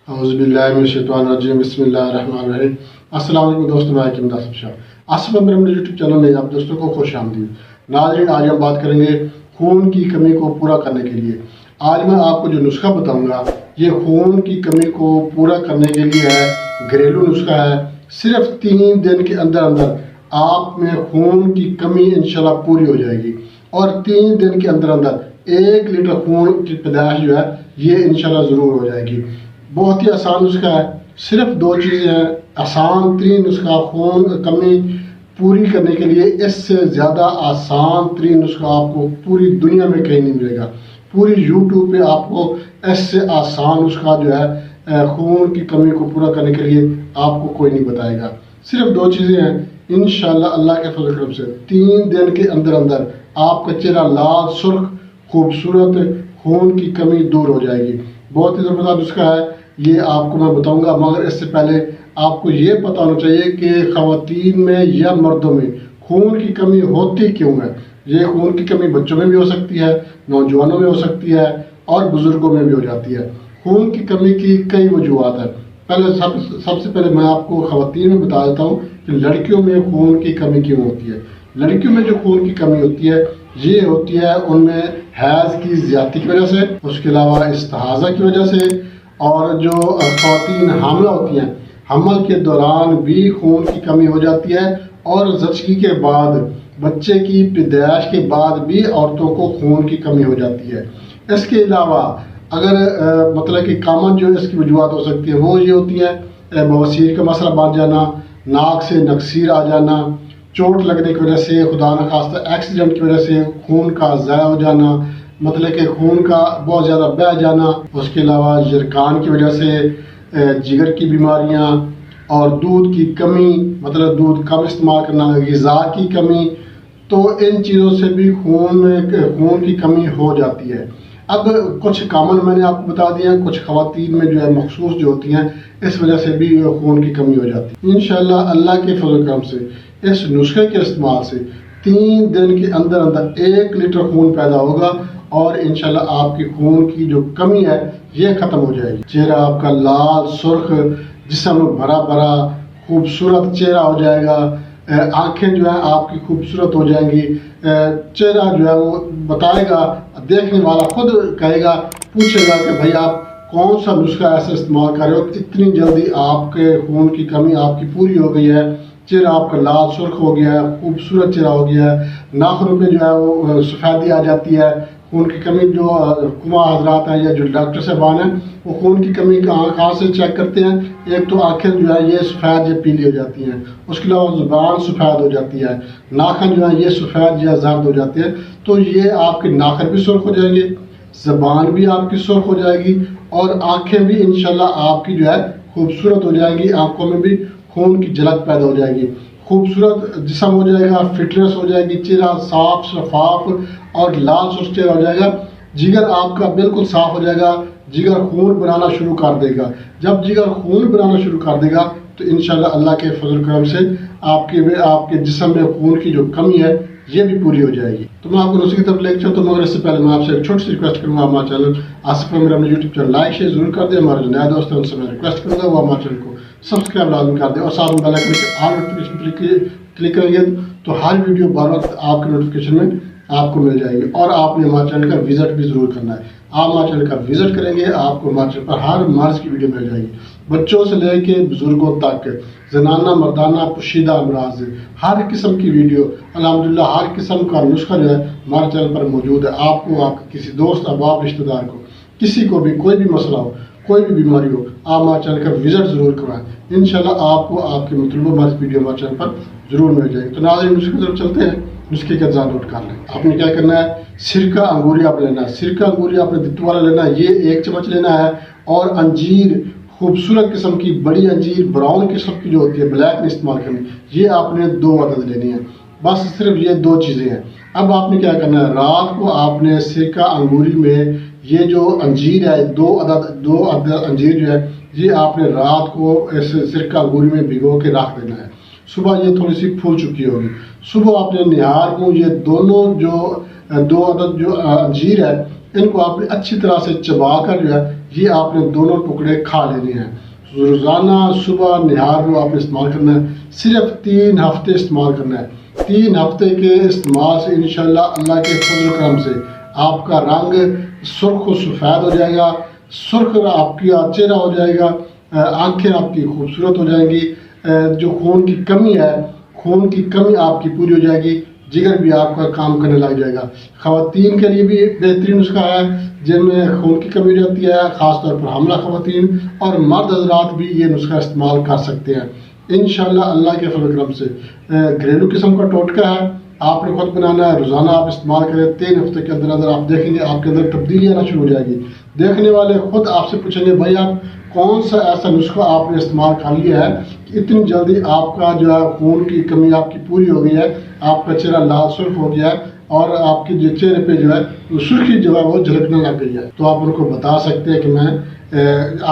اعوذ باللہ من الشیطان الرجیم بسم اللہ الرحمن الرحیم۔ السلام علیکم دوستوں، میں حکیم داس شاہ آصف امر اپنے یوٹیوب چینل میں آپ دوستوں کو خوش آمدید۔ ناظرین، آج ہم بات کریں گے خون کی کمی کو پورا کرنے کے لیے۔ آج میں آپ کو جو نسخہ بتاؤں گا یہ خون کی کمی کو پورا کرنے کے لیے ہے، گھریلو نسخہ ہے۔ صرف 3 دن کے اندر اندر آپ میں خون کی کمی انشاءاللہ پوری ہو جائے گی، اور 3 دن کے اندر اندر 1 لیٹر خون کی پیدائش جو ہے یہ انشاءاللہ ضرور ہو جائے گی۔ بہت ہی آسان نسخہ ہے، صرف 2 چیزیں ہیں۔ آسان ترین نسخہ خون کمی پوری کرنے کے لیے، اس سے زیادہ آسان ترین نسخہ آپ کو پوری دنیا میں کہیں نہیں ملے گا۔ پوری یوٹیوب پہ آپ کو اس سے آسان نسخہ جو ہے خون کی کمی کو پورا کرنے کے لیے آپ کو کوئی نہیں بتائے گا۔ صرف 2 چیزیں ہیں، انشاءاللہ اللہ کے فضل و کرم سے 3 دن کے اندر اندر آپ کا چہرہ لال سرخ خوبصورت خون کی کمی دور ہو جائے گی۔ بہت ہی زبردست نسخہ ہے، یہ آپ کو میں بتاؤں گا، مگر اس سے پہلے آپ کو یہ پتہ ہونا چاہیے کہ خواتین میں یا مردوں میں خون کی کمی ہوتی کیوں ہے۔ یہ خون کی کمی بچوں میں بھی ہو سکتی ہے، نوجوانوں میں ہو سکتی ہے، اور بزرگوں میں بھی ہو جاتی ہے۔ خون کی کمی کی کئی وجوہات ہیں۔ سب سے پہلے میں آپ کو خواتین میں بتا دیتا ہوں کہ لڑکیوں میں خون کی کمی کیوں ہوتی ہے۔ لڑکیوں میں جو خون کی کمی ہوتی ہے یہ ہوتی ہے ان میں حیض کی زیادتی کی وجہ سے، اس کے علاوہ استحاضہ کی وجہ سے، اور جو خواتین حاملہ ہوتی ہیں حمل کے دوران بھی خون کی کمی ہو جاتی ہے، اور زچگی کے بعد بچے کی پیدائش کے بعد بھی عورتوں کو خون کی کمی ہو جاتی ہے۔ اس کے علاوہ اگر مطلب کہ کامن جو اس کی وجوہات ہو سکتی ہیں وہ یہ ہوتی ہیں، بواسیر کا مسئلہ بن جانا، ناک سے نکسیر آ جانا، چوٹ لگنے کی وجہ سے، خدا نخواستہ ایکسیڈنٹ کی وجہ سے خون کا ضائع ہو جانا، مطلب کہ خون کا بہت زیادہ بہہ جانا، اس کے علاوہ جرکان کی وجہ سے جگر کی بیماریاں، اور دودھ کی کمی، مطلب دودھ کم استعمال کرنا، غذا کی کمی، تو ان چیزوں سے بھی خون کی کمی ہو جاتی ہے۔ اب کچھ کامن میں نے آپ کو بتا دیا، کچھ خواتین میں جو ہے مخصوص جو ہوتی ہیں اس وجہ سے بھی خون کی کمی ہو جاتی ہے۔ انشاءاللہ اللہ کے فضل و کرم سے اس نسخے کے استعمال سے 3 دن کے اندر اندر 1 لیٹر خون پیدا ہوگا، اور انشاءاللہ آپ کی خون کی جو کمی ہے یہ ختم ہو جائے گی۔ چہرہ آپ کا لال سرخ، جسم بھرا بھرا خوبصورت چہرہ ہو جائے گا، آنکھیں جو ہیں آپ کی خوبصورت ہو جائیں گی، چہرہ جو ہے وہ بتائے گا، دیکھنے والا خود کہے گا، پوچھے گا کہ بھائی آپ کون سا نسخہ ایسا استعمال کر رہے ہو، اتنی جلدی آپ کے خون کی کمی آپ کی پوری ہو گئی ہے، چہرہ آپ کا لال سرخ ہو گیا ہے، خوبصورت چہرہ ہو گیا ہے، ناخنوں پہ جو ہے وہ سفیدی آ جاتی ہے۔ خون کی کمی جو حکمہ حضرات ہیں یا جو ڈاکٹر صاحبان ہیں وہ خون کی کمی کہاں سے چیک کرتے ہیں؟ ایک تو آنکھیں جو ہے یہ سفید یا پیلی ہو جاتی ہیں، اس کے علاوہ زبان سفید ہو جاتی ہے، ناخن جو ہے یہ سفید یا زرد ہو جاتے ہیں، تو یہ آپ کے ناخن بھی سرخ ہو جائیں گے، زبان بھی آپ کی سرخ ہو جائے گی، اور آنکھیں بھی انشاءاللہ آپ کی جو ہے خوبصورت ہو جائیں گی، آنکھوں میں بھی خون کی جھلک پیدا ہو جائے گی، خوبصورت جسم ہو جائے گا، فٹنس ہو جائے گی، چہرہ صاف شفاف اور لال سرخ چہرہ ہو جائے گا۔ جگر آپ کا بالکل صاف ہو جائے گا، جگر خون بنانا شروع کر دے گا۔ جب جگر خون بنانا شروع کر دے گا تو انشاءاللہ اللہ کے فضل و کرم سے آپ کے جسم میں خون کی جو کمی ہے یہ بھی پوری ہو جائے گی۔ تو میں آپ کو نسخے کی طرف لے کے چلتا ہوں، مگر اس سے پہلے میں آپ سے ایک چھوٹی سی ریکویسٹ کروں گا، ہمارا چینل آصف امر اپنے یوٹیوب چینل لائک شیئر ضرور کر دیں۔ ہمارے جو نئے دوست ہیں ان سے میں ریکویسٹ کروں گا وہ ہمارے چینل کو سبسکرائب لازمی کر دیں، اور ساتھ میں بیل آئکن کے آل نوٹیفیکیشن کلک کریں گے تو ہر ویڈیو بار وقت آپ کے نوٹیفیکیشن میں آپ کو مل جائے گی۔ اور آپ نے ہمارے چینل کا وزٹ بھی ضرور کرنا ہے، آپ ہمارے چینل کا وزٹ کریں گے آپ کو ہمارے چینل پر ہر مرض کی ویڈیو مل جائے گی، بچوں سے لے کے بزرگوں تک، زنانہ مردانہ پوشیدہ امراض، ہر قسم کی ویڈیو الحمدللہ، ہر قسم کا نسخہ جو ہے ہمارے چینل پر موجود ہے۔ آپ کو، آپ کے کسی دوست احباب رشتہ دار کو، کسی کو بھی کوئی بھی مسئلہ ہو، کوئی بھی بیماری ہو، آپ ہمارے چینل کا وزٹ ضرور کروائیں، انشاءاللہ آپ کو آپ کے مطلوبہ مرض ویڈیو ہمارے چینل پر ضرور مل جائے گی۔ تو ناظرین نسخے کی طرف چلتے ہیں، نسخے کا اجزاء نوٹ کر لیں۔ آپ نے کیا کرنا ہے، سرکہ انگوری آپ لینا ہے، سرکہ انگوری آپ نے دتو والا لینا ہے، یہ 1 چمچ لینا ہے، اور انجیر خوبصورت قسم کی بڑی انجیر براؤن قسم کی جو ہوتی ہے، بلیک نہیں استعمال کرنی، یہ آپ نے 2 عدد لینی ہے، بس صرف یہ 2 چیزیں ہیں۔ اب آپ نے کیا کرنا ہے، رات کو آپ نے سرکہ انگوری میں یہ جو انجیر ہے 2 عدد انجیر جو ہے یہ آپ نے رات کو اس سرکہ انگوری میں بھگو کے رکھ دینا ہے، صبح یہ تھوڑی سی پھول چکی ہوگی، صبح آپ نے نہار کو یہ دونوں جو 2 عدد جو انجیر ہے ان کو آپ نے اچھی طرح سے چبا کر جو ہے یہ آپ نے دونوں ٹکڑے کھا لینے ہیں. روزانہ صبح نہار کو آپ نے استعمال کرنا ہے. صرف 3 ہفتے استعمال کرنا ہے. 3 ہفتے کے استعمال سے انشاءاللہ اللہ کے فضل و کرم سے آپ کا رنگ سرخ و سفید ہو جائے گا. سرخ آپ کی چہرہ ہو جائے گا. آنکھیں آپ کی خوبصورت ہو جائیں گی. جو خون کی کمی ہے، خون کی کمی آپ کی پوری ہو جائے گی. جگر بھی آپ کا کام کرنے لگ جائے گا. خواتین کے لیے بھی بہترین نسخہ ہے جن میں خون کی کمی ہو جاتی ہے، خاص طور پر حاملہ خواتین اور مرد حضرات بھی یہ نسخہ استعمال کر سکتے ہیں انشاءاللہ اللہ کے فضل و کرم سے. گھریلو قسم کا ٹوٹکا ہے، آپ نے خود بنانا ہے. روزانہ آپ استعمال کریں. 3 ہفتے کے اندر اندر آپ دیکھیں گے آپ کے اندر تبدیلی آنا شروع ہو جائے گی. دیکھنے والے خود آپ سے پوچھیں گے بھائی آپ کون سا ایسا نسخہ آپ نے استعمال کر لیا ہے کہ اتنی جلدی آپ کا جو ہے خون کی کمی آپ کی پوری ہو گئی ہے، آپ کا چہرہ لال سرخ ہو گیا ہے اور آپ کے جو چہرے پہ جو ہے سرخی جو ہے وہ جھلکنے لگ گئی ہے. تو آپ ان کو بتا سکتے ہیں کہ میں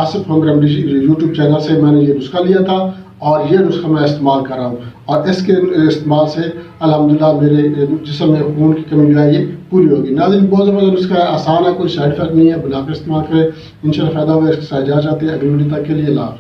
Asif home remedy YouTube channel سے میں نے یہ نسخہ لیا تھا اور یہ نسخہ میں استعمال کر رہا ہوں اور اس کے استعمال سے الحمدللہ میرے جسم میں خون کی کمی جو ہے یہ پوری ہوگی. ناظرین بہت زبردست نسخہ ہے، آسان ہے، کوئی سائڈ افیکٹ نہیں ہے. بنا کر استعمال کریں. انشاءاللہ فائدہ ہوگا. اس کے ساتھ اجازت چاہتے ہیں. اگلی ویڈیو تک کے لیے اللہ حافظ.